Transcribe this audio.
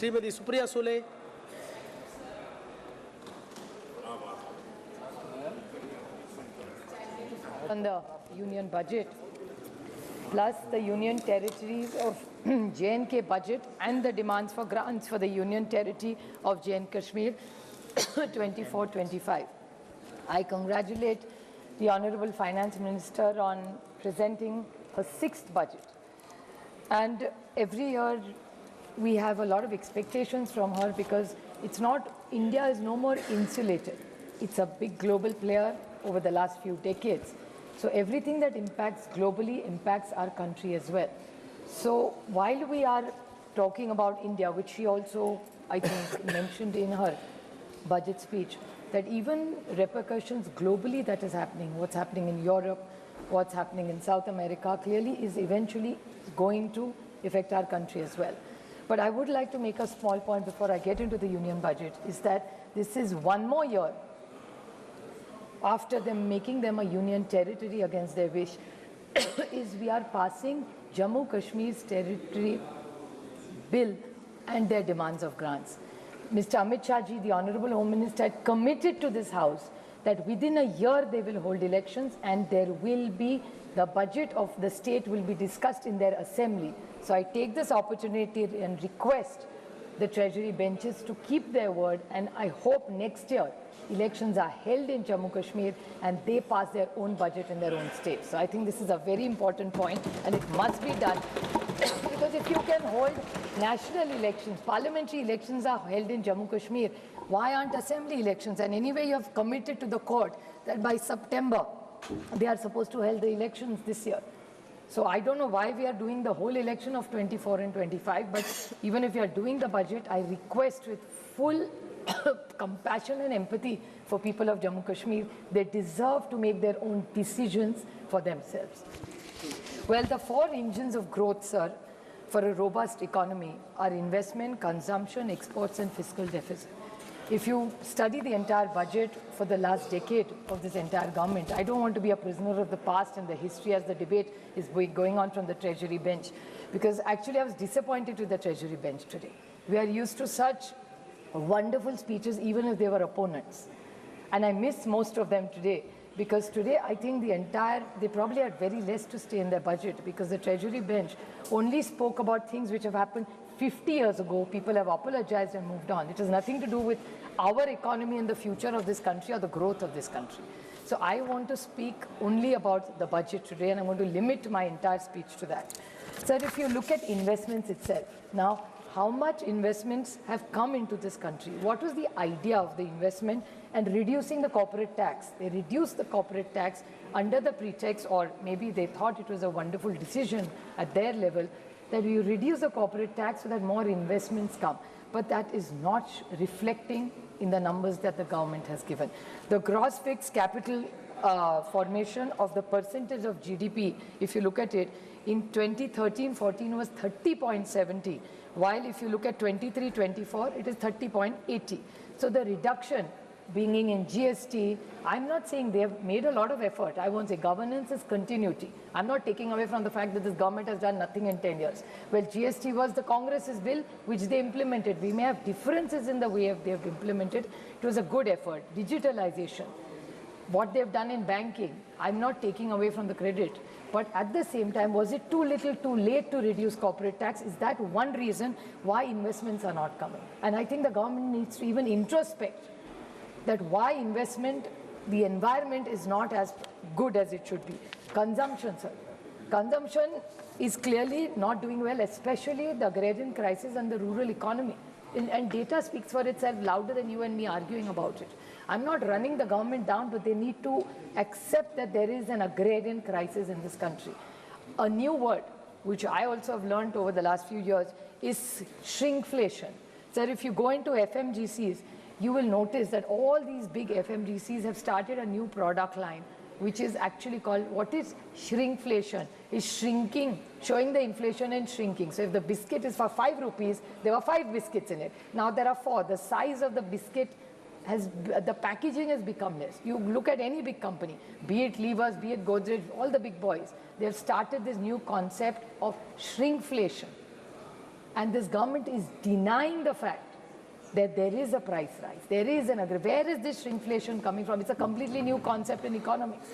Srimati Supriya Sule. On the union budget, plus the union territories of J&K budget and the demands for grants for the union territory of Jammu Kashmir 24-25. I congratulate the Honorable Finance Minister on presenting her 6th budget. And every year we have a lot of expectations from her because it's not, India is no more insulated. It's a big global player over the last few decades. So everything that impacts globally impacts our country as well. So while we are talking about India, which she also, I think, mentioned in her budget speech, that even repercussions globally that is happening, what's happening in Europe, what's happening in South America, clearly is eventually going to affect our country as well. But I would like to make a small point before I get into the union budget, is that this is one more year after them making them a union territory against their wish, is we are passing Jammu Kashmir's territory bill and their demands of grants. Mr. Amit Shah ji, the Honorable Home Minister, had committed to this House that within a year they will hold elections and there will be, the budget of the state will be discussed in their assembly. So I take this opportunity and request the Treasury benches to keep their word, and I hope next year elections are held in Jammu Kashmir and they pass their own budget in their own state. So I think this is a very important point and it must be done because if you can hold national elections, parliamentary elections are held in Jammu Kashmir, why aren't assembly elections? And anyway, you have committed to the court that by September they are supposed to hold the elections this year. So I don't know why we are doing the whole election of 24 and 25, but even if you are doing the budget, I request with full compassion and empathy for people of Jammu Kashmir, they deserve to make their own decisions for themselves. Well, the 4 engines of growth, sir, for a robust economy are investment, consumption, exports, and fiscal deficit. If you study the entire budget for the last decade of this entire government, I don't want to be a prisoner of the past and the history as the debate is going on from the Treasury bench, because actually I was disappointed with the Treasury bench today. We are used to such wonderful speeches even if they were opponents. And I miss most of them today, because today I think they probably had very less to say in their budget, because the Treasury bench only spoke about things which have happened 50 years ago. People have apologized and moved on. It has nothing to do with our economy and the future of this country or the growth of this country. So I want to speak only about the budget today, and I'm going to limit my entire speech to that. Sir, if you look at investments itself, now how much investments have come into this country? What was the idea of the investment and reducing the corporate tax? They reduced the corporate tax under the pretext, or maybe they thought it was a wonderful decision at their level, that you reduce the corporate tax so that more investments come. But that is not reflecting in the numbers that the government has given. The gross fixed capital formation of the percentage of GDP, if you look at it, in 2013-14 was 30.70, while if you look at 23-24, it is 30.80. So the reduction being in GST, I'm not saying they have made a lot of effort. I won't say governance is continuity. I'm not taking away from the fact that this government has done nothing in 10 years. Well, GST was the Congress's bill, which they implemented. We may have differences in the way they have implemented. It was a good effort. Digitalization, what they've done in banking, I'm not taking away from the credit. But at the same time, was it too little, too late to reduce corporate tax? Is that one reason why investments are not coming? And I think the government needs to even introspect that why investment, the environment is not as good as it should be. Consumption, sir. Consumption is clearly not doing well, especially the agrarian crisis and the rural economy. And data speaks for itself louder than you and me arguing about it. I'm not running the government down, but they need to accept that there is an agrarian crisis in this country. A new word, which I also have learned over the last few years, is shrinkflation. Sir, if you go into FMGCs, you will notice that all these big FMGCs have started a new product line, which is actually called, what is shrinkflation? Is shrinking, showing the inflation and shrinking. So if the biscuit is for 5 rupees, there were 5 biscuits in it. Now there are 4. The size of the biscuit the packaging has become less. You look at any big company, be it Levers, be it Godrej, all the big boys, they have started this new concept of shrinkflation. And this government is denying the fact that there is a price rise. There is an agreement. Where is this shrinkflation coming from? It's a completely new concept in economics.